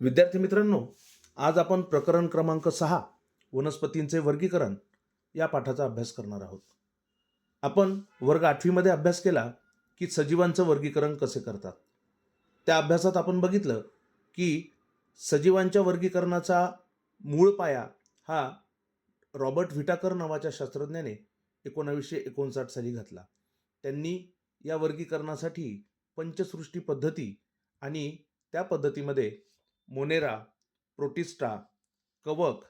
विद्यार्थी मित्रांनो, आज आपण प्रकरण क्रमांक 6 वनस्पतींचे वर्गीकरण या पाठाचा अभ्यास करणार आहोत. आपण वर्ग 8वी मध्ये अभ्यास केला की सजीवांचं वर्गीकरण कसे करतात. त्या अभ्यासात आपण बघितलं की सजीवांच्या वर्गीकरणाचा मूळ पाया हा रॉबर्ट व्हिटाकर नावाच्या शास्त्रज्ञाने 1959 साली घातला. त्यांनी या वर्गीकरणासाठी पंचसृष्टी पद्धती आणि त्या पद्धतीमध्ये मोनेरा, प्रोटिस्टा, कवक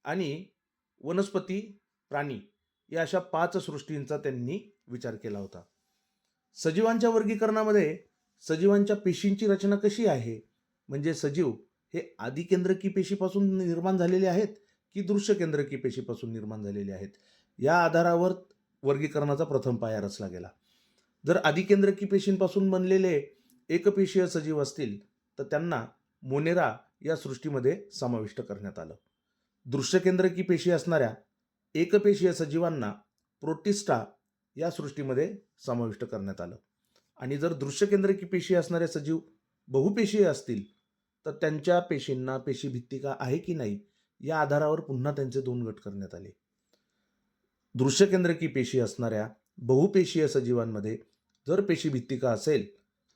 आणि वनस्पती, प्राणी या अशा 5 सृष्टींचा त्यांनी विचार केला होता. सजीवांच्या वर्गीकरणामध्ये सजीवांच्या पेशींची रचना कशी आहे, म्हणजे सजीव हे आदिकेंद्रकी पेशीपासून निर्माण झालेले आहेत की दृश्य केंद्रकी पेशीपासून निर्माण झालेले आहेत, या आधारावर वर्गीकरणाचा प्रथम पाया रचला गेला. जर आदिकेंद्रकी पेशींपासून बनलेले एकपेशीय सजीव असतील तर त्यांना मोनेरा या सृष्टीमध्ये समाविष्ट करण्यात आलं. दृश्यकेंद्रकी पेशी असणाऱ्या एकपेशीय सजीवांना प्रोटिस्टा या सृष्टीमध्ये समाविष्ट करण्यात आलं. आणि जर दृश्यकेंद्रकी पेशी असणारे सजीव बहुपेशीय असतील तर त्यांच्या पेशींना पेशीभित्तिका आहे की नाही या आधारावर पुन्हा त्यांचे 2 गट करण्यात आले. दृश्यकेंद्रकी पेशी असणाऱ्या बहुपेशीय सजीवांमध्ये जर पेशीभित्तिका असेल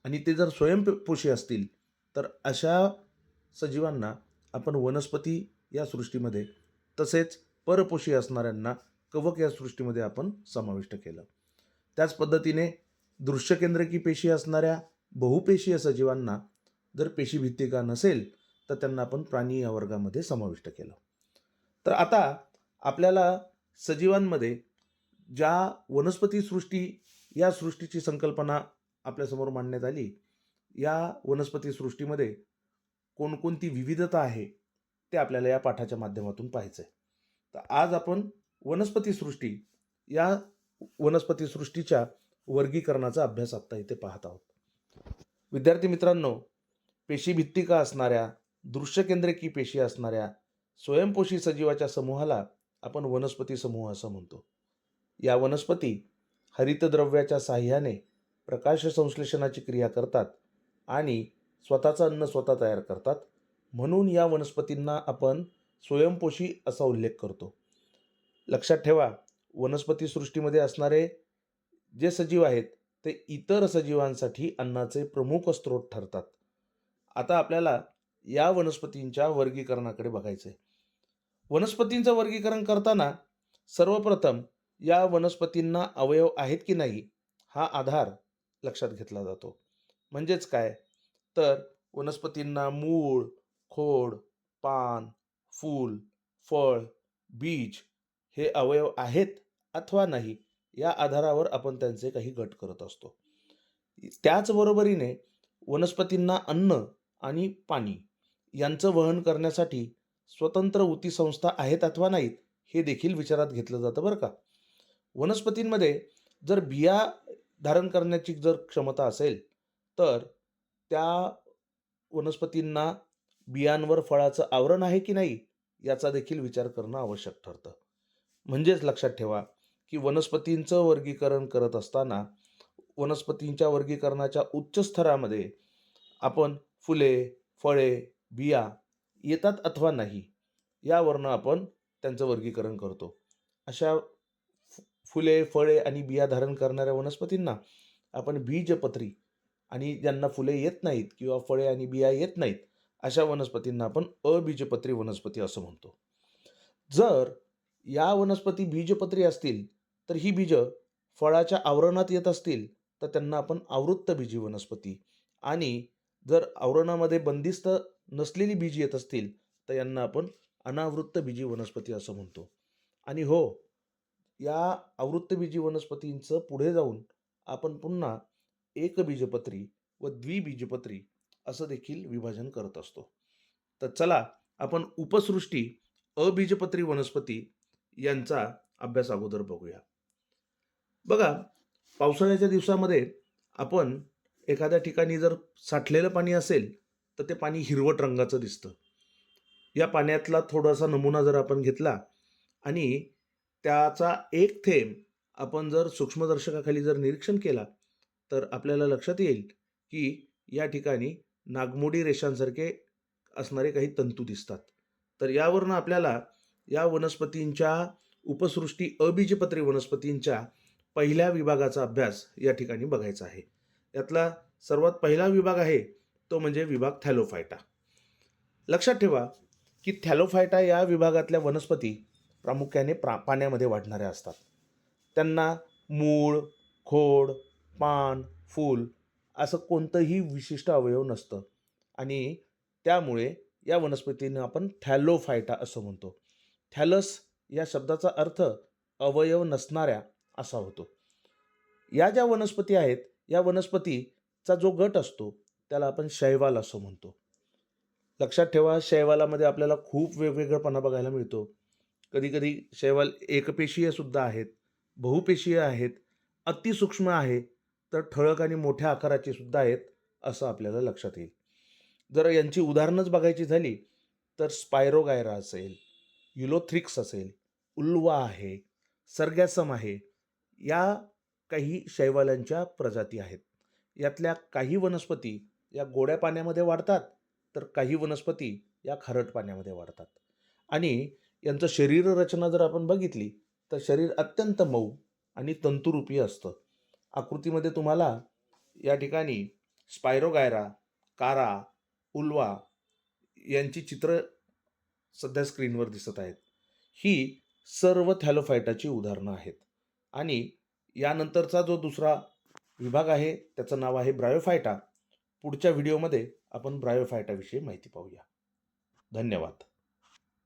आणि ते जर स्वयंपोषी असतील तर अशा सजीवांना आपण वनस्पती या सृष्टीमध्ये, तसेच परपोषी असणाऱ्यांना कवक या सृष्टीमध्ये आपण समाविष्ट केलं. त्याच पद्धतीने दृश्यकेंद्रकी पेशी असणाऱ्या बहुपेशीय सजीवांना जर पेशीभित्तिका नसेल तर त्यांना आपण प्राणी या वर्गामध्ये समाविष्ट केलं. तर आता आपल्याला सजीवांमध्ये ज्या वनस्पती सृष्टी या सृष्टीची संकल्पना आपल्यासमोर मांडण्यात आली, या वनस्पती सृष्टीमध्ये कोणकोणती विविधता आहे ते आपल्याला या पाठाच्या माध्यमातून पाहायचं आहे. तर आज आपण वनस्पती सृष्टी या वनस्पती सृष्टीच्या वर्गीकरणाचा अभ्यास आत्ता इथे पाहत आहोत. विद्यार्थी मित्रांनो, पेशीभित्तिका असणाऱ्या, दृश्यकेंद्रकी पेशी असणाऱ्या स्वयंपोषी सजीवाच्या समूहाला आपण वनस्पती समूह असं म्हणतो. या वनस्पती हरितद्रव्याच्या साहाय्याने प्रकाश संश्लेषणाची क्रिया करतात आणि स्वतःचं अन्न स्वतः तयार करतात, म्हणून या वनस्पतींना आपण स्वयंपोषी असा उल्लेख करतो. लक्षात ठेवा, वनस्पती सृष्टीमध्ये असणारे जे सजीव आहेत ते इतर सजीवांसाठी अन्नाचे प्रमुख स्रोत ठरतात. आता आपल्याला या वनस्पतींच्या वर्गीकरणाकडे बघायचं आहे. वनस्पतींचं वर्गीकरण करताना सर्वप्रथम या वनस्पतींना अवयव आहेत की नाही हा आधार लक्षात घेतला जातो. म्हणजेच काय, तर वनस्पतींना मूळ, खोड, पान, फूल, फळ, बीज हे अवयव आहेत अथवा नाही या आधारावर आपण त्यांचे काही गट करत असतो. त्याचबरोबरीने वनस्पतींना अन्न आणि पाणी यांचं वहन करण्यासाठी स्वतंत्र ऊतीसंस्था आहेत अथवा नाहीत हे देखील विचारात घेतलं जातं बरं का. वनस्पतींमध्ये जर बिया धारण करण्याची जर क्षमता असेल तर त्या वनस्पतींना बियांवर फळाचं आवरण आहे की नाही याचा देखील विचार करणं आवश्यक ठरतं. म्हणजेच लक्षात ठेवा की वनस्पतींचं वर्गीकरण करत असताना वनस्पतींच्या वर्गीकरणाच्या उच्च स्तरामध्ये आपण फुले, फळे, बिया येतात अथवा नाही यावरनं आपण त्यांचं वर्गीकरण करतो. अशा फुले, फळे आणि बिया धारण करणाऱ्या वनस्पतींना आपण बीजपत्री, आणि ज्यांना फुले येत नाहीत किंवा फळे आणि बिया येत नाहीत अशा वनस्पतींना आपण अबीजपत्री वनस्पती असं म्हणतो. जर या वनस्पती बीजपत्री असतील तर ही बीज फळाच्या आवरणात येत असतील तर त्यांना आपण आवृत्तबीजी वनस्पती, आणि जर आवरणामध्ये बंदिस्त नसलेली बीज येत असतील तर यांना आपण अनावृत्तबीजी वनस्पती असं म्हणतो. आणि हो, या आवृत्तबीजी वनस्पतींचं पुढे जाऊन आपण पुन्हा एकबीजपत्री व द्विबीजपत्री असं देखील विभाजन करत असतो. तर चला आपण उपसृष्टी अबीजपत्री वनस्पती यांचा अभ्यास अगोदर बघूया. बघा, पावसाळ्याच्या दिवसामध्ये आपण एखाद्या ठिकाणी जर साठलेलं पाणी असेल तर ते पाणी हिरवट रंगाचं दिसतं. या पाण्यातला थोडासा नमुना जर आपण घेतला आणि त्याचा एक थेंब आपण जर सूक्ष्मदर्शकाखाली जर निरीक्षण केला तर आपल्याला लक्षात येईल की या ठिकाणी नागमोडी रेषांसारखे असणारे काही तंतू दिसतात. तर यावरून आपल्याला या वनस्पतींच्या उपसृष्टी अबीजपत्री वनस्पतींच्या पहिल्या विभागाचा अभ्यास या ठिकाणी बघायचा आहे. यातला सर्वात पहिला विभाग आहे तो म्हणजे विभाग थॅलोफायटा. लक्षात ठेवा की थॅलोफायटा या विभागातल्या वनस्पती प्रामुख्याने पाण्यामध्ये वाढणाऱ्या असतात. त्यांना मूळ, खोड, पान, फूल असं कोणतंही विशिष्ट अवयव नसतं आणि त्यामुळे या वनस्पतींना आपण थॅलोफायटा असं म्हणतो. थॅलस या शब्दाचा अर्थ अवयव नसणाऱ्या असा होतो. या ज्या वनस्पती आहेत, या वनस्पतीचा जो गट असतो त्याला आपण शैवाल असं म्हणतो. लक्षात ठेवा, शैवालामध्ये आपल्याला खूप वेगवेगळेपणा बघायला मिळतो. कधी-कधी शैवाल एकपेशीय सुद्धा आहेत, बहुपेशीय आहेत, अतिसूक्ष्म आहे, तर ठळक आणि मोठ्या आकाराचे सुद्धा आहेत, असं आपल्याला लक्षात येईल. जर यांची उदाहरणंच बघायची झाली, तर स्पायरोगायरा असेल, युलोथ्रिक्स असेल, उल्वा आहे, सर्गॅसम आहे, या काही शैवालांच्या प्रजाती आहेत. यातल्या काही वनस्पती या गोड्या पाण्यामध्ये वाढतात, तर काही वनस्पती या खारट पाण्यामध्ये वाढतात. आणि यांचं शरीररचना जर आपण बघितली, तर शरीर अत्यंत मऊ आणि तंतुरूपी असतं. आकृतीमध्ये तुम्हाला या ठिकाणी स्पायरोगायरा, कारा, उल्वा यांची चित्र सध्या स्क्रीनवर दिसत आहेत. ही सर्व थॅलोफायटाची उदाहरणं आहेत. आणि यानंतरचा जो दुसरा विभाग आहे त्याचं नाव आहे ब्रायोफायटा. पुढच्या व्हिडिओमध्ये आपण ब्रायोफायटाविषयी माहिती पाहूया. धन्यवाद.